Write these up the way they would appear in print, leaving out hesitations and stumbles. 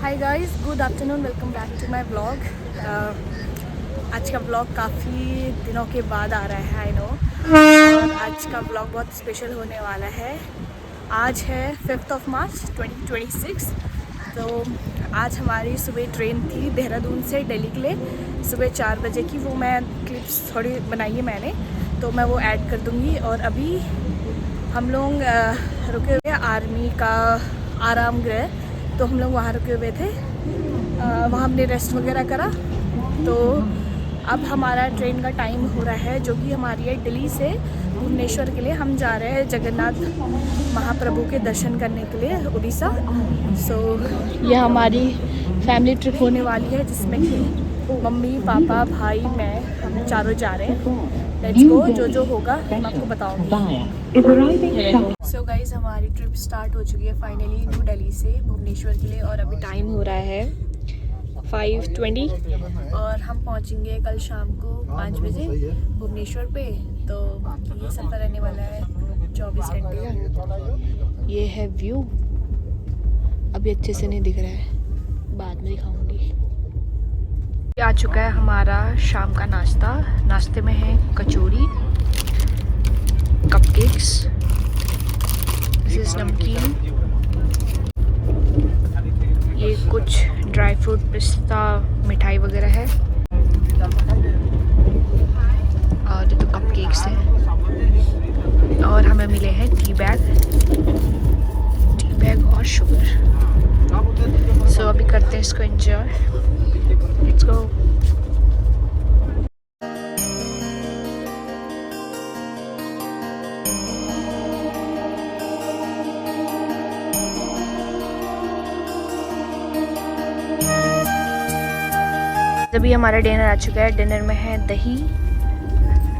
Hi guys, good afternoon, welcome back to my vlog. आज का vlog काफ़ी दिनों के बाद आ रहा है, आई नो। और आज का व्लॉग बहुत स्पेशल होने वाला है। आज है 5 मार्च 2026। तो आज हमारी सुबह ट्रेन थी देहरादून से दिल्ली के लिए सुबह 4 बजे की। वो मैं क्लिप्स थोड़ी बनाई है मैंने, तो मैं वो ऐड कर दूँगी। और अभी हम लोग रुके हुए आर्मी का आराम गृह, तो हम लोग वहाँ रुके हुए थे। वहाँ हमने रेस्ट वगैरह करा। तो अब हमारा ट्रेन का टाइम हो रहा है, जो कि हमारी है दिल्ली से भुवनेश्वर के लिए। हम जा रहे हैं जगन्नाथ महाप्रभु के दर्शन करने के लिए उड़ीसा। सो ये हमारी फैमिली ट्रिप होने वाली है, जिसमें कि मम्मी, पापा, भाई, मैं, हम चारों जा रहे हैं। Let's go. जो होगा मैं आपको बताऊंगी। सो गाइज, हमारी ट्रिप स्टार्ट हो चुकी है फाइनली न्यू दिल्ली से भुवनेश्वर के लिए। और अभी टाइम हो रहा है 5:20 और हम पहुंचेंगे कल शाम को 5 बजे भुवनेश्वर पे। तो ये सफ़र रहने वाला है 24 घंटे का। ये है व्यू, अभी अच्छे से नहीं दिख रहा है, बाद में दिखाऊंगी। आ चुका है हमारा शाम का नाश्ता। नाश्ते में है कचौड़ी, कपकेक्स, नमकीन, ये कुछ ड्राई फ्रूट पिस्ता मिठाई वगैरह है, और ये तो कपकेक्स हैं। और हमें मिले हैं टी बैग और शुगर। सो अभी करते हैं इसको एंजॉय। Let's go. अभी हमारा डिनर आ चुका है। डिनर में है दही,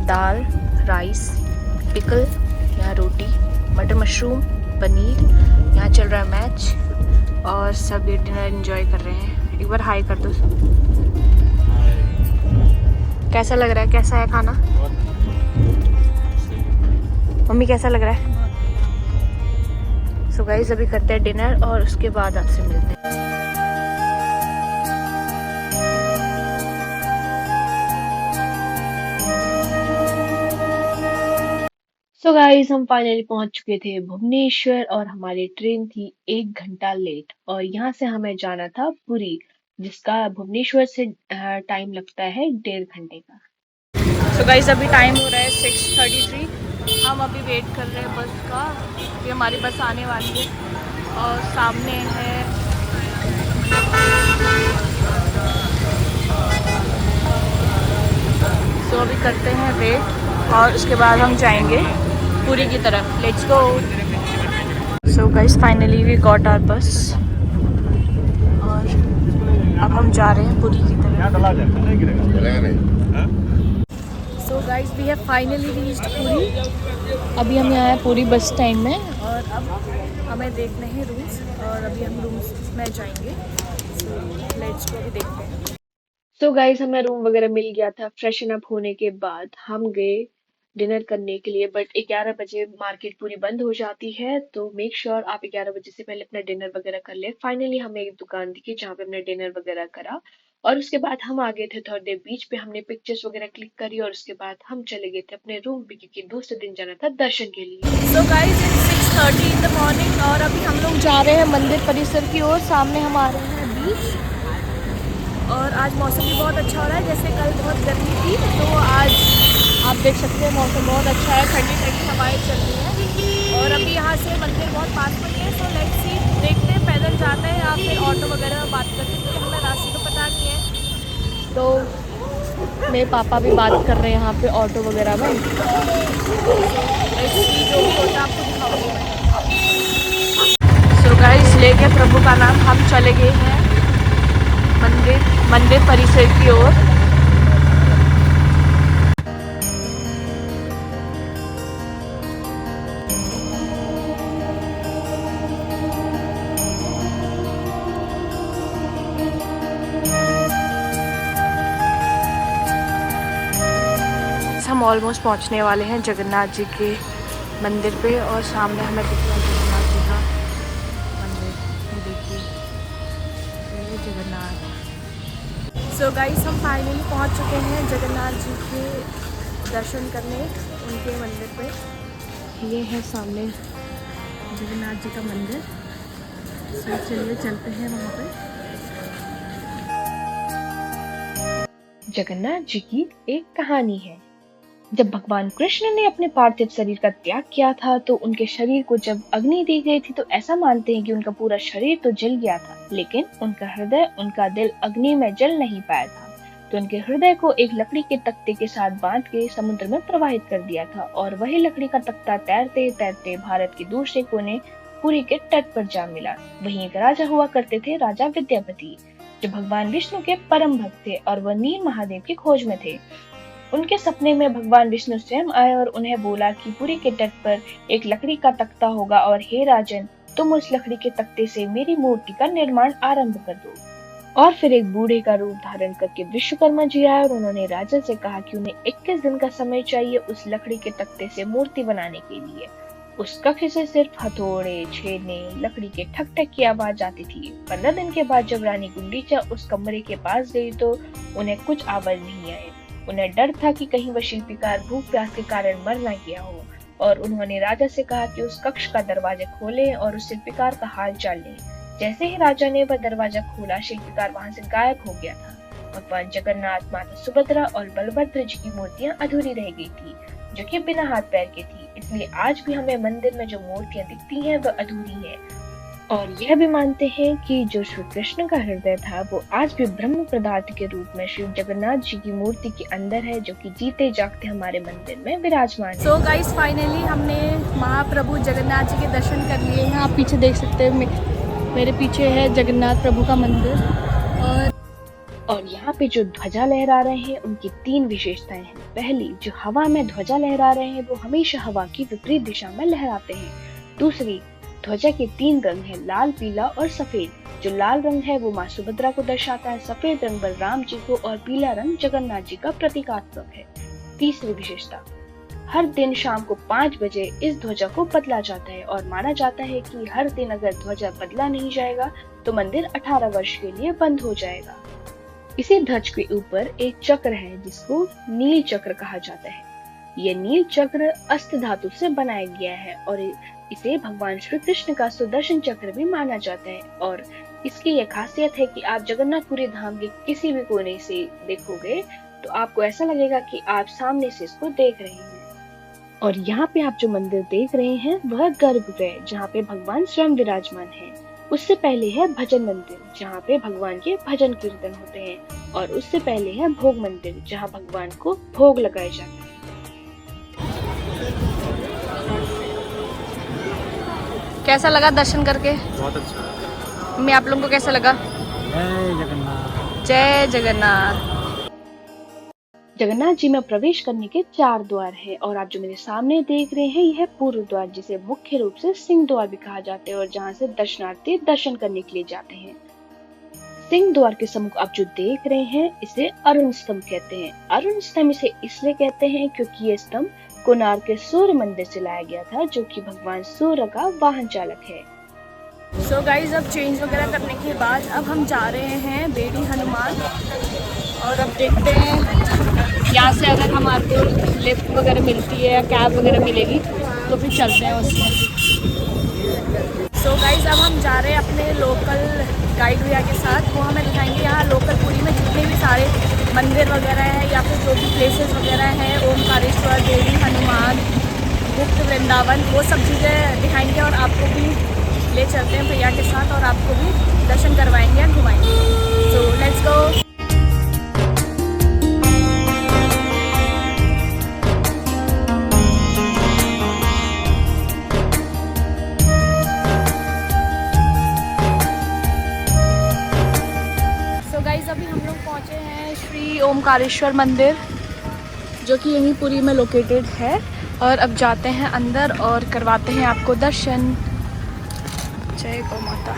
दाल, राइस, पिकल, यहाँ रोटी, मटर मशरूम, पनीर। यहाँ चल रहा है मैच और सब ये डिनर एंजॉय कर रहे हैं। एक बार हाई कर दो। कैसा लग रहा है? कैसा है खाना? मम्मी कैसा लग रहा है? सो गाइस, अभी करते हैं डिनर और उसके बाद आपसे मिलते हैं। सो गाइस, हम फाइनली पहुंच चुके थे भुवनेश्वर और हमारी ट्रेन थी 1 घंटा लेट। और यहाँ से हमें जाना था पुरी, जिसका भुवनेश्वर से टाइम लगता है 1.5 घंटे का। सो गाइस, अभी टाइम हो रहा है 6:33। हम अभी वेट कर रहे हैं बस का। ये हमारी बस आने वाली है और सामने है तो अभी करते हैं वेट और उसके बाद हम जाएंगे पुरी की तरफ। Let's go. So guys, finally we got our bus और अब हम जा रहे हैं पुरी की तरफ। So guys, we have finally reached Puri. अभी हम यहाँ हैं पुरी बस स्टैंड में और अब हमें देखने हैं रूम्स और अभी हम रूम्स में जाएंगे। सो लेट्स गो, अभी देखते हैं। सो गाइस, हमें रूम वगैरह मिल गया था। फ्रेशन अप होने के बाद हम गए डिनर करने के लिए, बट 11 बजे मार्केट पूरी बंद हो जाती है, तो मेक श्योर आप 11 बजे से पहले अपना डिनर वगैरह कर ले। फाइनली हमें एक दुकान दिखी जहाँ पे हमने डिनर वगैरह करा और उसके बाद हम आ गए थे थर्ड डे बीच पे। हमने पिक्चर्स वगैरह क्लिक करी और उसके बाद हम चले गए थे अपने रूम पे, क्योंकि दूसरे दिन जाना था दर्शन के लिए। So guys, it's 6:30 in the morning और अभी हम लोग जा रहे हैं मंदिर परिसर की ओर। सामने हम आ रहे हैं बीच और आज मौसम भी बहुत अच्छा हो रहा है। जैसे कल बहुत गर्मी थी, तो आज आप देख सकते हैं मौसम बहुत अच्छा है, ठंडी ठंडी हवाएं चल रही हैं। और अभी यहाँ से मंदिर बहुत पास में है। सो लेट्स सी, देखते हैं पैदल जाते हैं या फिर ऑटो वगैरह में बात करते हैं, क्योंकि हमें रास्ते तो पता नहीं है। तो मेरे पापा भी बात कर रहे हैं यहाँ पे ऑटो वगैरह में। लेट्स सी, जो भी होता है आपको दिखाऊंगी मैं। सो गाइस, लेके प्रभु का नाम हम चले गए हैं मंदिर परिसर की ओर। हम ऑलमोस्ट पहुंचने वाले हैं जगन्नाथ जी के मंदिर पे और सामने हमें दिख रहा है जगन्नाथ जी का मंदिर। देखिए जगन्नाथ। सो गाइस हम फाइनली पहुंच चुके हैं जगन्नाथ जी के दर्शन करने उनके मंदिर पे। ये है सामने जगन्नाथ जी का मंदिर। सो चलिए चलते हैं वहाँ पे। जगन्नाथ जी की एक कहानी है। जब भगवान कृष्ण ने अपने पार्थिव शरीर का त्याग किया था तो उनके शरीर को जब अग्नि दी गई थी तो ऐसा मानते हैं कि उनका पूरा शरीर तो जल गया था, लेकिन उनका हृदय, उनका दिल अग्नि में जल नहीं पाया था। तो उनके हृदय को एक लकड़ी के तख्ते के साथ बांध के समुद्र में प्रवाहित कर दिया था और वही लकड़ी का तख्ता तैरते तैरते भारत के दूसरे कोने पुरी के तट पर जा मिला। वहीं एक राजा हुआ करते थे, राजा विद्यापति, जो भगवान विष्णु के परम भक्त थे और वह नील महादेव की खोज में थे। उनके सपने में भगवान विष्णु स्वयं आए और उन्हें बोला कि पुरी के तट पर एक लकड़ी का तख्ता होगा और हे राजन, तुम उस लकड़ी के तख्ते से मेरी मूर्ति का निर्माण आरंभ कर दो। और फिर एक बूढ़े का रूप धारण करके विश्वकर्मा जी आए और उन्होंने राजा से कहा कि उन्हें 21 दिन का समय चाहिए उस लकड़ी के तख्ते से मूर्ति बनाने के लिए। उस कक्ष से सिर्फ हथौड़े, छेने, लकड़ी के ठक ठक की आवाज आती थी। 15 दिन के बाद जब रानी गुंडीचा उस कमरे के पास गई तो उन्हें कुछ आवाज नहीं आई। उन्हें डर था कि कहीं वह शिल्पीकार भूख प्यास के कारण मर न गया हो, और उन्होंने राजा से कहा कि उस कक्ष का दरवाजा खोले और उस शिल्पीकार का हाल चाल लें। जैसे ही राजा ने वह दरवाजा खोला, शिल्पीकार वहां से गायब हो गया था। भगवान जगन्नाथ, माता सुभद्रा और बलभद्र जी की मूर्तियां अधूरी रह गई थी, जो कि बिना हाथ पैर की थी। इसलिए आज भी हमें मंदिर में जो मूर्तियां दिखती हैं वह अधूरी हैं। और यह भी मानते हैं कि जो श्री कृष्ण का हृदय था वो आज भी ब्रह्म पदार्थ के रूप में श्री जगन्नाथ जी की मूर्ति के अंदर है, जो कि जीते जागते हमारे मंदिर में विराजमान है। सो गाइस फाइनली हमने महाप्रभु जगन्नाथ जी के दर्शन कर लिए हैं। आप पीछे देख सकते हैं, मेरे पीछे है जगन्नाथ प्रभु का मंदिर। और यहाँ पे जो ध्वजा लहरा रहे हैं उनकी 3 विशेषताएं हैं। पहली, जो हवा में ध्वजा लहरा रहे हैं वो हमेशा हवा की विपरीत दिशा में लहराते हैं। दूसरी, ध्वजा के 3 रंग हैं, लाल, पीला और सफेद। जो लाल रंग है वो माँ सुभद्रा को दर्शाता है, सफेद रंग बलराम जी को और पीला रंग जगन्नाथ जी का प्रतीकात्मक है। तीसरी विशेषता, हर दिन शाम को 5 बजे इस ध्वजा को बदला जाता है और माना जाता है कि हर दिन अगर ध्वजा बदला नहीं जाएगा तो मंदिर 18 वर्ष के लिए बंद हो जाएगा। इसी ध्वज के ऊपर एक चक्र है जिसको नील चक्र कहा जाता है। यह नील चक्र अस्त धातु से बनाया गया है और इसे भगवान श्री कृष्ण का सुदर्शन चक्र भी माना जाता है। और इसकी यह खासियत है कि आप जगन्नाथपुरी धाम के किसी भी कोने से देखोगे तो आपको ऐसा लगेगा कि आप सामने से इसको देख रहे हैं। और यहाँ पे आप जो मंदिर देख रहे हैं वह गर्भगृह, जहाँ पे भगवान स्वयं विराजमान है। उससे पहले है भजन मंदिर, जहाँ पे भगवान के भजन कीर्तन होते हैं। और उससे पहले है भोग मंदिर, जहाँ भगवान को भोग लगाए जाते हैं। कैसा लगा दर्शन करके? बहुत अच्छा। मैं आप लोगों को कैसा लगा? जय जगन्नाथ। जय जगन्नाथ। जगन्नाथ जी में प्रवेश करने के 4 द्वार हैं और आप जो मेरे सामने देख रहे हैं यह पूर्व द्वार, जिसे मुख्य रूप से सिंह द्वार भी कहा जाता है और जहाँ से दर्शनार्थी दर्शन करने के लिए जाते हैं। सिंह द्वार के सम्मुख आप जो देख रहे हैं इसे अरुण स्तंभ कहते हैं। अरुण स्तंभ इसे इसलिए कहते हैं क्योंकि ये स्तंभ कोणार्क के सूर्य मंदिर से लाया गया था, जो कि भगवान सूर्य का वाहन चालक है। सो गाइज अब चेंज वगैरह करने के बाद अब हम जा रहे हैं बेड़ी हनुमान, और अब देखते हैं यहाँ से अगर हमारे को लिफ्ट वगैरह मिलती है या कैब वगैरह मिलेगी तो फिर चलते हैं उसमें। सो गाइज अब हम जा रहे हैं अपने लोकल गाइड भैया के साथ। वो हमें दिखाएंगे यहाँ लोकल पुरी में जितने भी सारे मंदिर वगैरह है या फिर जो भी प्लेसेस वगैरह हैं, ओमकारेश्वर, बेड़ी हनुमान, गुप्त वृंदावन, वो सब चीज़ें दिखाएंगे और आपको भी ले चलते हैं भैया के साथ और आपको भी दर्शन करवाएंगे और घुमाएंगे। So let's go. अभी हम लोग पहुँचे हैं श्री ओमकारेश्वर मंदिर, जो कि यहीं पुरी में लोकेटेड है। और अब जाते हैं अंदर और करवाते हैं आपको दर्शन। जय गौ माता।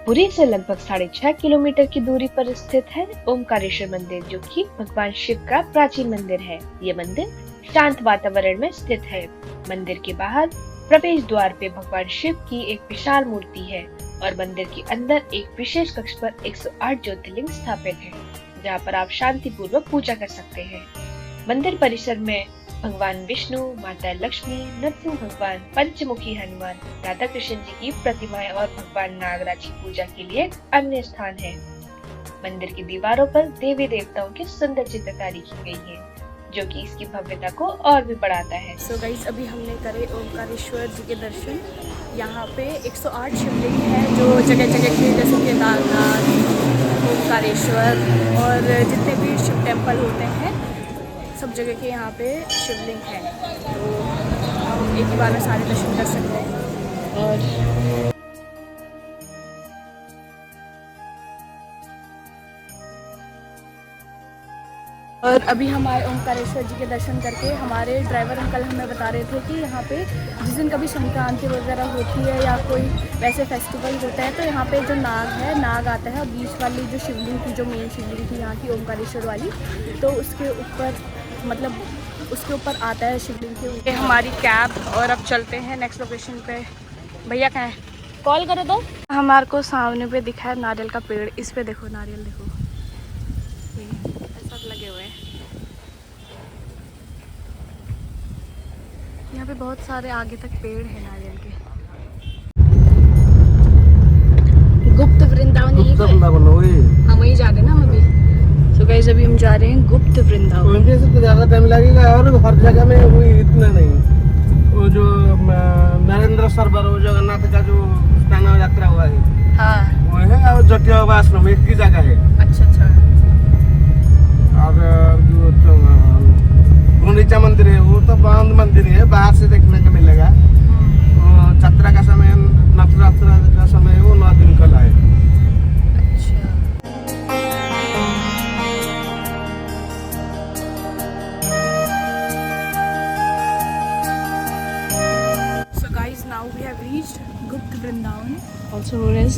पुरी से लगभग 6.5 किलोमीटर की दूरी पर स्थित है ओमकारेश्वर मंदिर, जो कि भगवान शिव का प्राचीन मंदिर है। ये मंदिर शांत वातावरण में स्थित है। मंदिर के बाहर प्रवेश द्वार पे भगवान शिव की एक विशाल मूर्ति है और मंदिर के अंदर एक विशेष कक्ष पर 108 ज्योतिर्लिंग स्थापित है, जहाँ पर आप शांति पूर्वक पूजा कर सकते हैं। मंदिर परिसर में भगवान विष्णु, माता लक्ष्मी, नरसिंह भगवान, पंचमुखी हनुमान, राधा कृष्ण जी की प्रतिमाएं और भगवान नागराज की पूजा के लिए एक अन्य स्थान है। मंदिर की दीवारों पर देवी देवताओं की सुंदर चित्रकारी की गई है, जो कि इसकी भव्यता को और भी बढ़ाता है। सो गाइस, अभी हमने करे ओमकारेश्वर जी के दर्शन। यहाँ पे 108 शिवलिंग है जो जगह जगह के, जैसे केदारनाथ, ओमकारेश्वर और जितने भी शिव टेम्पल होते हैं सब जगह के यहाँ पे शिवलिंग है। तो हम एक ही बार में सारे दर्शन कर सकते हैं। और अभी हम आए ओमकारेश्वर जी के दर्शन करके। हमारे ड्राइवर अंकल हमें बता रहे थे कि यहाँ पे जिस दिन कभी संक्रांति वगैरह होती है या कोई वैसे फेस्टिवल होता है तो यहाँ पे जो नाग है, नाग आता है और बीच वाली जो शिवलिंग थी, जो मेन शिवलिंग थी यहाँ की ओमकारेश्वर वाली, तो उसके ऊपर मतलब उसके ऊपर आता है शिवलिंग के ऊपर। हमारी कैब और अब चलते हैं नेक्स्ट लोकेशन पे। भैया कहाँ है? कॉल करो तो। हमारे को सामने पे दिखा है नारियल का पेड़। इस पे देखो, नारियल देखो, ऐसा लगे हुए हैं। यहाँ पे बहुत सारे आगे तक पेड़ हैं नारियल के। गुप्त वृंदावन यहीं पे? हम वहीं जा रहे हैं ना अभी। तो गाइस, अभी हम जा रहे हैं गुप्त वृंदावन। तो ज़्यादा टाइम लगेगा और हर जगह में कोई इतना नहीं। वो जो नरेंद्र सरोवर, वो जगन्नाथ का जो स्नान यात्रा हुआ है, हाँ वो है, और जटिया आश्रम एक ही जगह है। अच्छा अच्छा। और जो गुंडीचा मंदिर है वो तो बंद मंदिर है, बाहर से देखने को मिलेगा। यात्रा का समय, नवरात्रा का समय वो 9 दिन का है। Now we have reached Gupta Vrindavan, also known as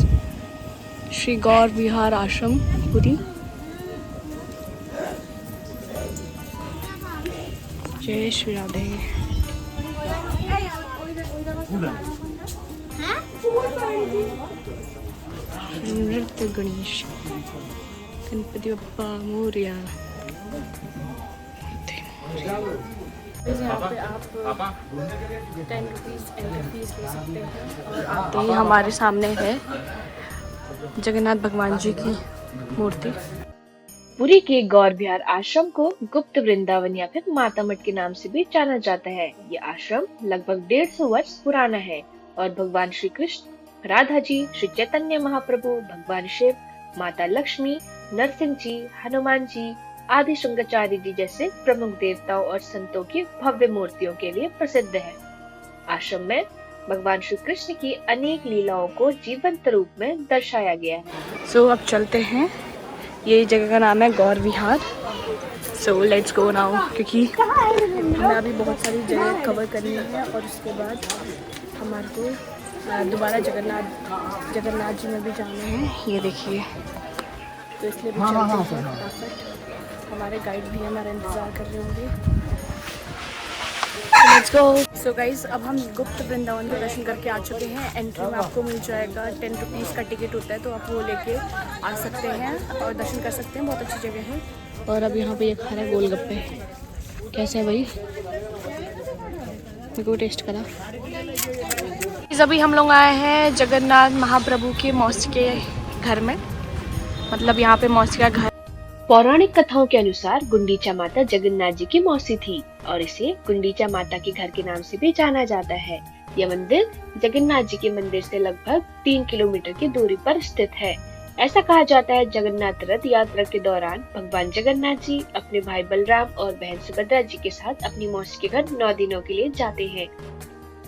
Shri Gaur Vihar Ashram, Puri. जय श्री राधे। नृत्य गणेश, गणपति बप्पा मोरया। यहाँ पे आप 10 रुपीज़ एंट्री फीस ले सकते हैं और आते ही हमारे सामने है जगन्नाथ भगवान जी की मूर्ति। पुरी के गौर विहार आश्रम को गुप्त वृंदावन या फिर माता मठ के नाम से भी जाना जाता है। ये आश्रम लगभग 150 वर्ष पुराना है और भगवान श्री कृष्ण, राधा जी, श्री चैतन्य महाप्रभु, भगवान शिव, माता लक्ष्मी, नरसिंह जी, हनुमान जी आदि शंकराचार्य जी जैसे प्रमुख देवताओं और संतों की भव्य मूर्तियों के लिए प्रसिद्ध है। आश्रम में भगवान श्री कृष्ण की अनेक लीलाओं को जीवंत रूप में दर्शाया गया है। सो अब चलते हैं। ये जगह का नाम है गौर विहार। सो लेट्स गो नाउ, क्योंकि हमें अभी बहुत सारी जगह कवर करनी है और उसके बाद हमारे को दोबारा जगन्नाथ जी में भी जाना है। ये देखिए, तो इसलिए भी चलते हैं फटाफट। हमारे गाइड भी हमारा इंतज़ार कर रहे होंगे। Let's go. सो गाइज, अब हम गुप्त वृंदावन के दर्शन करके आ चुके हैं। एंट्री में आपको मिल जाएगा 10 रुपीज़ का टिकट होता है, तो आप वो लेके आ सकते हैं और दर्शन कर सकते हैं। बहुत अच्छी जगह है। और अब यहाँ पे ये खा रहे हैं गोलगप्पे। कैसे है भाई? मेरे को टेस्ट करा। अभी हम लोग आए हैं जगन्नाथ महाप्रभु के मौसी के घर में, मतलब यहाँ पे मौसी का घर। पौराणिक कथाओं के अनुसार गुंडीचा माता जगन्नाथ जी की मौसी थी और इसे गुंडीचा माता के घर के नाम से भी जाना जाता है। यह मंदिर जगन्नाथ जी के मंदिर से लगभग 3 किलोमीटर की दूरी पर स्थित है। ऐसा कहा जाता है जगन्नाथ रथ यात्रा के दौरान भगवान जगन्नाथ जी अपने भाई बलराम और बहन सुभद्रा जी के साथ अपनी मौसी के घर 9 दिनों के लिए जाते हैं।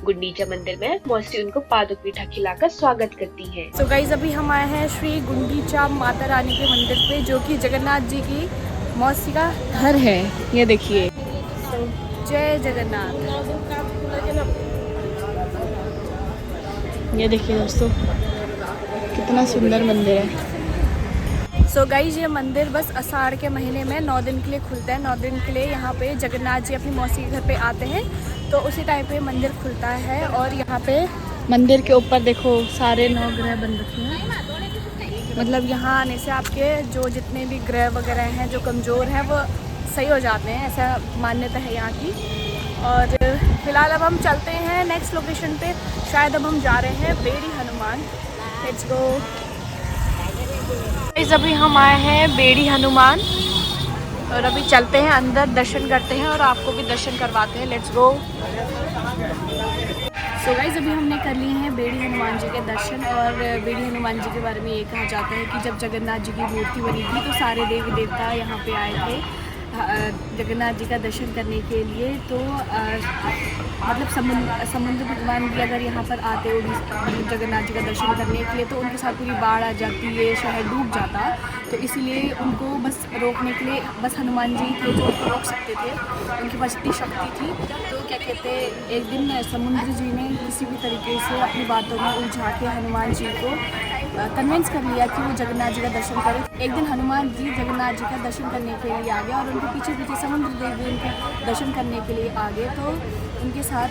गुंडीचा मंदिर में मौसी उनको पादुक पीठा खिलाकर स्वागत करती है। सो गाइज, अभी हम आए हैं श्री गुंडीचा माता रानी के मंदिर पे, जो कि जगन्नाथ जी की मौसी का घर है। ये देखिए। जय जगन्नाथ। ये देखिए दोस्तों, कितना सुंदर मंदिर है। सो गाइज ये मंदिर बस आषाढ़ के महीने में 9 दिन के लिए खुलता है। 9 दिन के लिए यहाँ पे जगन्नाथ जी अपनी मौसी के घर पे आते हैं, तो उसी टाइम पे मंदिर खुलता है। और यहाँ पे मंदिर के ऊपर देखो सारे 9 ग्रह बन रखे हैं। मतलब यहाँ आने से आपके जो जितने भी ग्रह वगैरह हैं जो कमज़ोर हैं वो सही हो जाते हैं, ऐसा मान्यता है यहाँ की। और फिलहाल अब हम चलते हैं नेक्स्ट लोकेशन पे। शायद अब हम जा रहे हैं बेड़ी हनुमान। Let's go. अभी हम आए हैं बेड़ी हनुमान और अभी चलते हैं अंदर, दर्शन करते हैं और आपको भी दर्शन करवाते हैं। Let's go. सो गाइस अभी हमने कर लिए हैं बेड़ी हनुमान जी के दर्शन। और बेड़ी हनुमान जी के बारे में ये कहा जाता है कि जब जगन्नाथ जी की मूर्ति बनी थी तो सारे देवी देवता यहाँ पे आए थे जगन्नाथ जी का दर्शन करने के लिए। तो मतलब समुद्र भगवान भी अगर यहाँ पर आते जगन्नाथ जी का दर्शन करने के लिए तो उनके साथ पूरी बाढ़ आ जाती है, शहर डूब जाता। तो इसीलिए उनको बस रोकने के लिए बस हनुमान जी थे जो उनको रोक सकते थे, उनके पास इतनी शक्ति थी। तो क्या कहते, एक दिन समुद्र जी ने किसी भी तरीके से अपनी बातों में उलझा के हनुमान जी को कन्विंस कर लिया कि वो जगन्नाथ जी का दर्शन करें। एक दिन हनुमान जी जगन्नाथ जी का दर्शन करने के लिए आ गए और उनके पीछे पीछे समुद्र देव भी उनके दर्शन करने के लिए आ गए। तो उनके साथ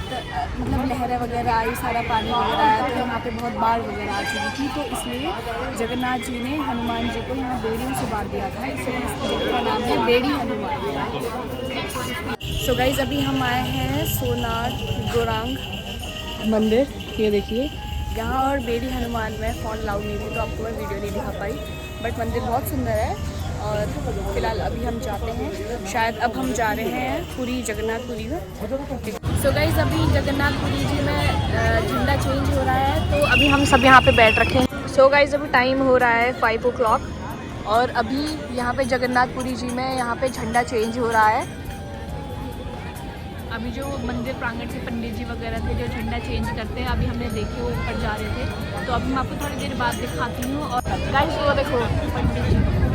मतलब लहरें वगैरह आई, सारा पानी वगैरह आया, तो यहाँ पे बहुत बाढ़ वगैरह आ चुकी थी। तो इसलिए जगन्नाथ जी ने हनुमान जी को यहाँ बेड़ियों से बांध दिया था, इसलिए इस जगह का नाम है बेड़ी हनुमान। सो गाइस अभी हम आए हैं सोनार गौरांग मंदिर, ये देखिए यहाँ। और बेड़ी हनुमान में फ़ोन लाउड नहीं थी तो आपको मैं वीडियो नहीं दिखा पाई, बट मंदिर बहुत सुंदर है। और फिलहाल अभी हम जाते हैं, शायद अब हम जा रहे हैं पुरी, जगन्नाथपुरी में। सो गाइस अभी जगन्नाथपुरी जी में झंडा चेंज हो रहा है, तो अभी हम सब यहाँ पे बैठ रखे हैं। सो गाइस अभी टाइम हो रहा है 5 o'clock और अभी यहाँ पे जगन्नाथपुरी जी में यहाँ पे झंडा चेंज हो रहा है। अभी जो मंदिर प्रांगण से पंडित जी वगैरह थे जो झंडा चेंज करते हैं, अभी हमने देखे वो ऊपर जा रहे थे, तो अभी मैं आपको थोड़ी देर बाद दिखाती हूँ। और गाइस वो देखो पंडित जी।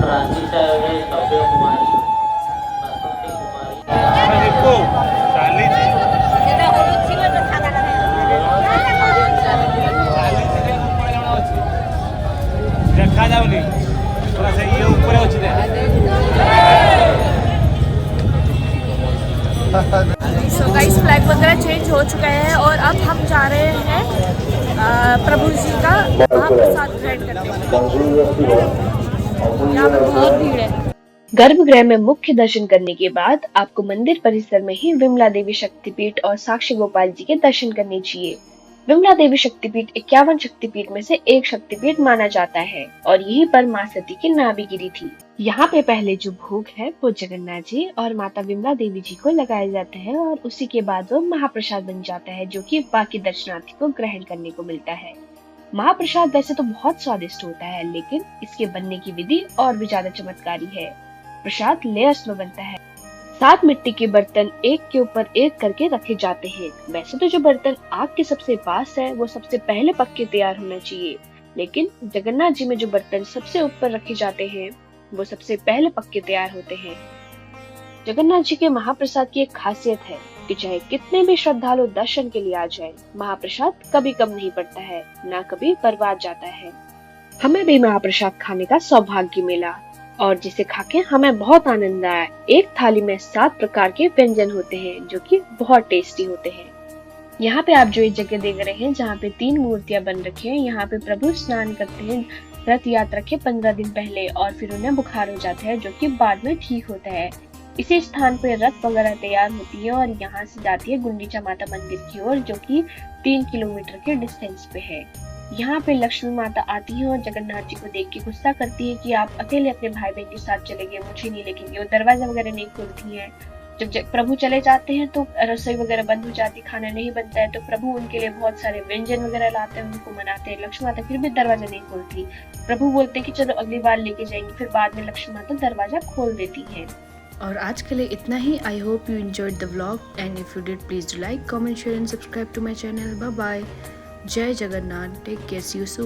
रांची से आए हुए सभ्य कुमारी बसंती कुमारी देखा जाऊनी थोड़ा सा ये ऊपर हो चुके सो गाइस फ्लैग वगैरह चेंज हो चुका है और अब हम जा रहे हैं प्रभु जी का महाप्रसाद ग्रहण करने। यहाँ पे बहुत भीड़ है। गर्भगृह में मुख्य दर्शन करने के बाद आपको मंदिर परिसर में ही विमला देवी शक्तिपीठ और साक्षी गोपाल जी के दर्शन करने चाहिए। विमला देवी शक्तिपीठ 51 शक्तिपीठ में से एक शक्तिपीठ माना जाता है और यहीं पर मां सती की नाभि गिरी थी। यहाँ पे पहले जो भोग है वो जगन्नाथ जी और माता विमला देवी जी को लगाया जाता है और उसी के बाद वो महाप्रसाद बन जाता है, जो कि बाकी दर्शनार्थी को ग्रहण करने को मिलता है। महाप्रसाद वैसे तो बहुत स्वादिष्ट होता है, लेकिन इसके बनने की विधि और भी ज्यादा चमत्कारी है। प्रसाद लेयर्स में बनता है। 7 मिट्टी के बर्तन एक के ऊपर एक करके रखे जाते हैं। वैसे तो जो बर्तन आग के सबसे पास है वो सबसे पहले पक के तैयार होना चाहिए, लेकिन जगन्नाथ जी में जो बर्तन सबसे ऊपर रखे जाते हैं वो सबसे पहले पक के तैयार होते हैं। जगन्नाथ जी के महाप्रसाद की एक खासियत है कि चाहे कितने भी श्रद्धालु दर्शन के लिए आ जाए, महाप्रसाद कभी कम नहीं पड़ता है, ना कभी बर्बाद जाता है। हमें भी महाप्रसाद खाने का सौभाग्य मिला और जिसे खाके हमें बहुत आनंद आया। एक थाली में 7 प्रकार के व्यंजन होते हैं जो कि बहुत टेस्टी होते हैं। यहाँ पे आप जो ये जगह देख रहे हैं जहाँ पे 3 मूर्तियां बन रखी हैं, यहाँ पे प्रभु स्नान करते हैं रथ यात्रा के 15 दिन पहले और फिर उन्हें बुखार हो जाता है जो कि बाद में ठीक होता है। इसी स्थान पे रथ वगैरह तैयार होती है और यहाँ से जाती है गुंडीचा माता मंदिर की ओर, जो कि 3 किलोमीटर के डिस्टेंस पे है। यहाँ पे लक्ष्मी माता आती हैं और जगन्नाथ जी को देख के गुस्सा करती है कि आप अकेले अपने भाई बहन के साथ चले गए, मुझे नहीं लेके गए। वो दरवाजा वगैरह नहीं खोलती हैं। जब प्रभु चले जाते हैं तो रसोई वगैरह बंद हो जाती, खाना नहीं बनता है, तो प्रभु उनके लिए बहुत सारे व्यंजन वगैरह लाते हैं, उनको मनाते हैं। लक्ष्मी माता फिर भी दरवाजा नहीं खोलती। प्रभु बोलते हैं कि चलो अगली बार लेके जाएंगे, फिर बाद में लक्ष्मी माता दरवाजा खोल देती है। और आज के लिए इतना ही। I hope you enjoyed the vlog and if you did please do like, comment, share and subscribe to my channel. Bye bye. Jai Jagannath. Take care. See you soon.